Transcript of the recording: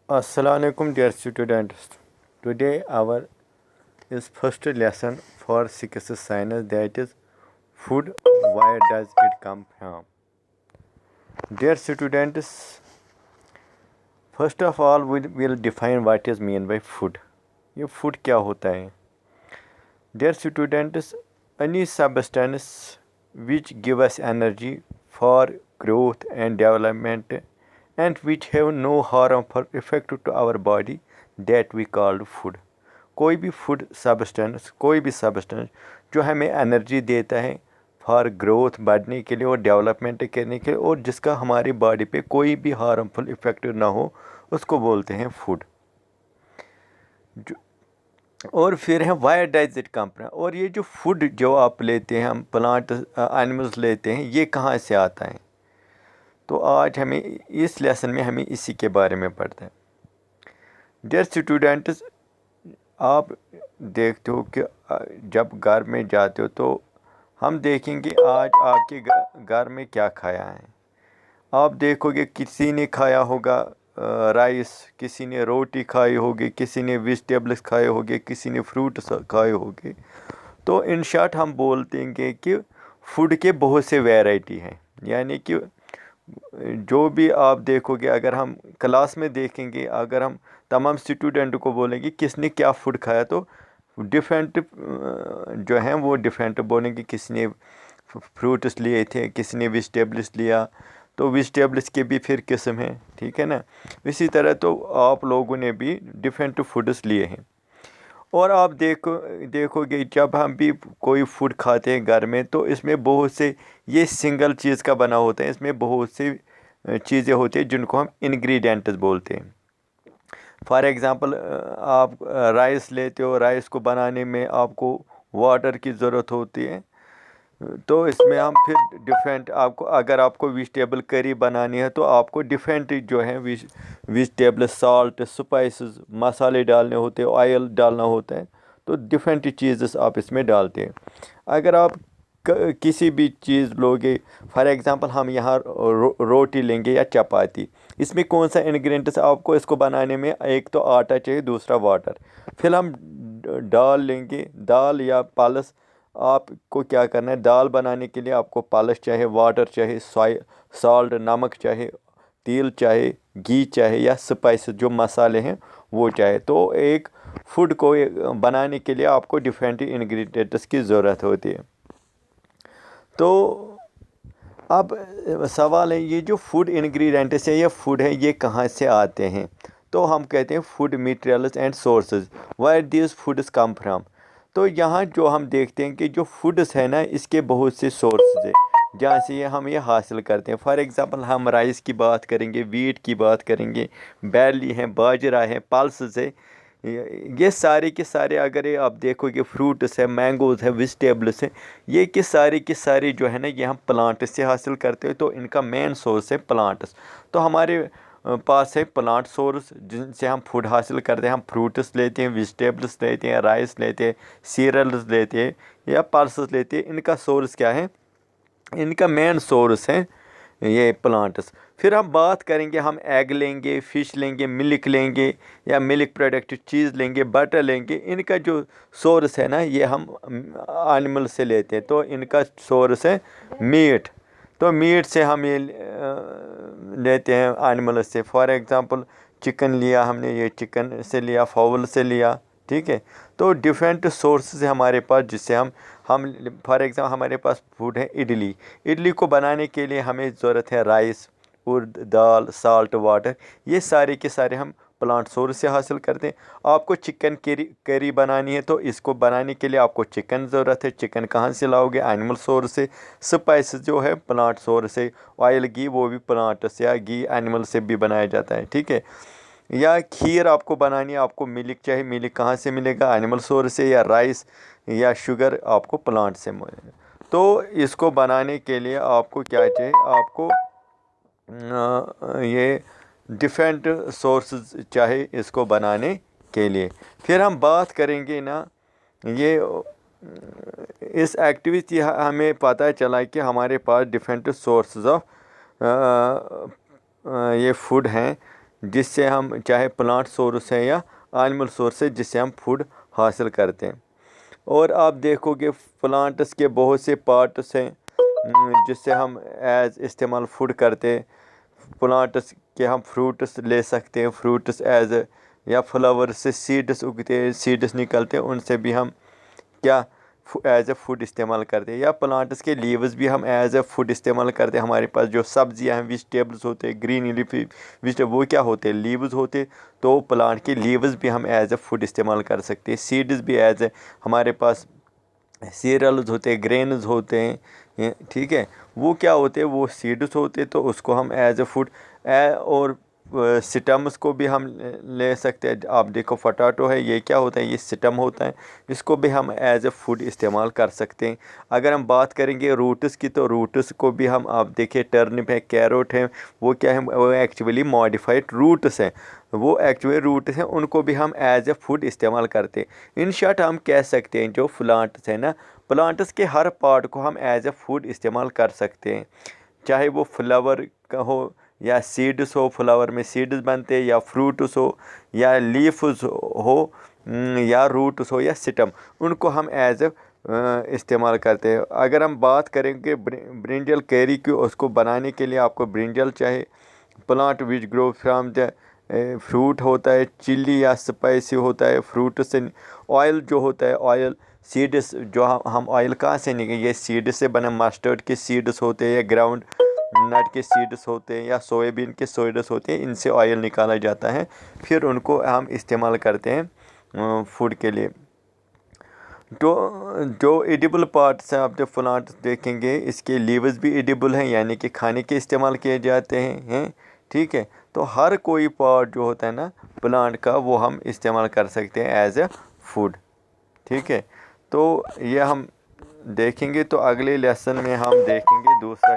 Assalamualaikum dear students. Today our is first lesson for sixth science, that is food. Where does it come from? Dear students, first of all we will define what is mean by food. ये food क्या होता है? Dear students, any substance which give us energy for growth and development and which have no harmful effect to our body, that we called food. कोई भी food substance, कोई भी substance जो हमें एनर्जी देता है फॉर ग्रोथ, बढ़ने के लिए और डेवलपमेंट करने के लिए, और जिसका हमारी बॉडी पे कोई भी हार्मफुल इफेक्ट ना हो, उसको बोलते हैं फूड. और फिर है wire does it come from. और ये जो फूड जो आप लेते हैं, हम प्लांट एनिमल्स लेते हैं, ये कहाँ से आता है? तो आज हमें इस लेसन में हमें इसी के बारे में पढ़ते हैं. डियर स्टूडेंट्स, आप देखते हो कि जब घर में जाते हो तो हम देखेंगे आज आपके घर में क्या खाया है. आप देखोगे किसी ने खाया होगा राइस, किसी ने रोटी खाई होगी, किसी ने वेजिटेबल्स खाए होंगे, किसी ने फ्रूट्स खाए होंगे. तो इन शॉर्ट हम बोलते हैं कि फूड के बहुत से वैरायटी हैं. यानी कि जो भी आप देखोगे, अगर हम क्लास में देखेंगे, अगर हम तमाम स्टूडेंट को बोलेंगे किसने क्या फूड खाया, तो डिफरेंट जो हैं वो डिफरेंट बोलेंगे. किसी ने फ्रूट्स लिए थे, किसी ने वेजिटेबल्स लिया, तो वेजिटेबल्स के भी फिर किस्म हैं, ठीक है ना. इसी तरह तो आप लोगों ने भी डिफरेंट फूड्स लिए हैं. और आप देखोगे जब हम भी कोई फूड खाते हैं घर में, तो इसमें बहुत से ये सिंगल चीज़ का बना होता है. इसमें बहुत सी चीज़ें होती हैं जिनको हम इंग्रेडिएंट्स बोलते हैं. फॉर एग्ज़ाम्पल आप राइस लेते हो, राइस को बनाने में आपको वाटर की ज़रूरत होती है. तो इसमें हम फिर डिफरेंट, आपको अगर आपको वेजिटेबल करी बनानी है तो आपको डिफरेंट जो है वेजिटेबल, साल्ट, स्पाइसेस, मसाले डालने होते हैं, ऑयल डालना होता है. तो डिफरेंट चीज़ेस आप इसमें डालते हैं. अगर आप किसी भी चीज़ लोगे, फॉर एग्ज़ाम्पल हम यहाँ रोटी लेंगे या चपाती, इसमें कौन सा इंग्रेडिएंट्स आपको इसको बनाने में? एक तो आटा चाहिए, दूसरा वाटर. फिर हम दाल लेंगे, दाल या पल्स. आपको क्या करना है? दाल बनाने के लिए आपको पल्स चाहिए, वाटर चाहिए, साल्ट, नमक चाहिए, तेल चाहिए, घी चाहिए, या स्पाइस जो मसाले हैं वो चाहिए. तो एक फूड को बनाने के लिए आपको डिफरेंट इंग्रेडिएंट्स की ज़रूरत होती है. तो अब सवाल है, ये जो फूड इंग्रेडिएंट्स है, ये फूड है, ये कहाँ से आते हैं? तो हम कहते हैं food materials and sources. Where these foods come from. तो यहाँ जो हम देखते हैं कि जो फूड्स है ना, इसके बहुत से सोर्सेज है जहाँ से हम ये हासिल करते हैं. फॉर एग्ज़ाम्पल हम राइस की बात करेंगे, वीट की बात करेंगे, बैली है, बाजरा है, पल्सेस है. ये सारे के सारे अगर ये आप देखोगे, फ्रूट्स है, मैंगोज़ है, वेजिटेबल्स है, ये के सारे जो है ना, ये हम प्लांट से हासिल करते हैं. तो इनका मेन सोर्स है प्लांट्स. तो हमारे पास है प्लांट सोर्स जिनसे हम फूड हासिल करते हैं. हम फ्रूट्स लेते हैं, वेजिटेबल्स लेते हैं, राइस लेते हैं, सीरियल्स लेते हैं या पल्सेस लेते हैं. इनका सोर्स क्या है? इनका मेन सोर्स है ये प्लांट्स. फिर हम बात करेंगे, हम एग लेंगे, फ़िश लेंगे, मिल्क लेंगे या मिल्क प्रोडक्ट चीज़ लेंगे, बटर लेंगे. इनका जो सोर्स है ना, ये हम एनिमल से लेते हैं. तो इनका सोर्स है मीट. तो मीट से हम ये लेते हैं एनिमल से. फॉर एग्ज़ाम्पल चिकन लिया हमने, ये चिकन से लिया, फाउल से लिया, ठीक है. तो डिफरेंट सोर्सेज है हमारे पास जिससे हम फॉर एग्ज़ाम्पल हमारे पास फूड है इडली. इडली को बनाने के लिए हमें ज़रूरत है राइस, उर्द दाल, साल्ट, वाटर. ये सारे के सारे हम प्लांट सोर्स से हासिल करते हैं. आपको चिकन करी बनानी है, तो इसको बनाने के लिए आपको चिकन ज़रूरत है. चिकन कहाँ से लाओगे? एनिमल सोर्स से. स्पाइसेस जो है प्लांट सोर्स से. ऑयल, घी, वो भी प्लांट से, या घी एनिमल से भी बनाया जाता है, ठीक है. या खीर आपको बनानी है, आपको मिल्क चाहिए, मिल्क कहाँ से मिलेगा? एनिमल सोर्स से. या राइस या शुगर आपको प्लांट से मिलेगा. तो इसको बनाने के लिए आपको क्या चाहिए? आपको ये डिफरेंट सोर्सेज चाहे इसको बनाने के लिए. फिर हम बात करेंगे ना, ये इस एक्टिविटी हमें पता चला कि हमारे पास डिफरेंट सोर्सेज ऑफ ये फूड हैं जिससे हम चाहे प्लांट सोर्स है या एनिमल सोर्स है जिससे हम फूड हासिल करते हैं। और आप देखोगे प्लांट्स के बहुत से पार्ट्स हैं जिससे हम एज इस्तेमाल फूड करते हैं। प्लांट्स के हम फ्रूट्स ले सकते हैं, फ्रूट्स एज या फ्लावर से सीड्स उगते हैं, सीड्स निकलते हैं, उनसे भी हम क्या एज ए फूड इस्तेमाल करते हैं। या प्लांट्स के लीव्स भी हम एज ए फूड इस्तेमाल करते हैं। हमारे पास जो सब्जियां हैं, वेजिटेबल्स होते हैं, ग्रीन लीफी वेजिटेबल, वो क्या होते हैं, लीव्स होते हैं। तो प्लांट के लीव्स भी हम एज ए फूड इस्तेमाल कर सकते हैं। सीड्स भी एज ए, हमारे पास सीरियल्स होते हैं, ग्रेन्स होते हैं, ठीक है, वो क्या होते हैं, वो सीड्स होते हैं, तो उसको हम एज ए फूड और स्टम्स को भी हम ले सकते हैं। आप देखो पोटैटो है, ये क्या होता है, ये स्टम होता है, इसको भी हम एज ए फूड इस्तेमाल कर सकते हैं। अगर हम बात करेंगे रूट्स की, तो रूट्स को भी हम, आप देखिए टर्निप है, कैरोट है, वो क्या है, वो एक्चुअली मॉडिफाइड रूट्स हैं, वो एक्चुअली रूट्स हैं, उनको भी हम एज ए फूड इस्तेमाल करते हैं। इन शॉर्ट हम कह सकते हैं जो प्लांट्स हैं ना, प्लांट्स के हर पार्ट को हम एज ए फूड इस्तेमाल कर सकते हैं, चाहे वो फ्लावर का हो या सीड्स हो, फ्लावर में सीड्स बनते हैं, या फ्रूट्स हो, या लीव्स हो, या रूट्स हो, या स्टेम, उनको हम एज ए इस्तेमाल करते हैं। अगर हम बात करेंगे ब्रिंजल कैरी की, उसको बनाने के लिए आपको ब्रिंजल चाहिए। Plant which grow from the fruit होता है, चिल्ली या स्पाइसी होता है, फ्रूट से ऑयल जो होता है, ऑयल सीड्स जो हम ऑयल कहाँ से निकले, ये सीड से बने, मस्टर्ड के सीड्स होते हैं, या ग्राउंड नट के सीड्स होते हैं, या सोयाबीन के सीड्स होते हैं, इनसे ऑयल निकाला जाता है, फिर उनको हम इस्तेमाल करते हैं फूड के लिए। तो जो एडिबल पार्ट्स हैं, आप जब प्लांट देखेंगे, इसके लीव्स भी एडिबल हैं, यानी कि खाने के इस्तेमाल किए जाते हैं, ठीक है। तो हर कोई पार्ट जो होता है ना प्लांट का, वो हम इस्तेमाल कर सकते हैं एज ए फूड, ठीक है। तो ये हम देखेंगे, तो अगले लेसन में हम देखेंगे दूसरा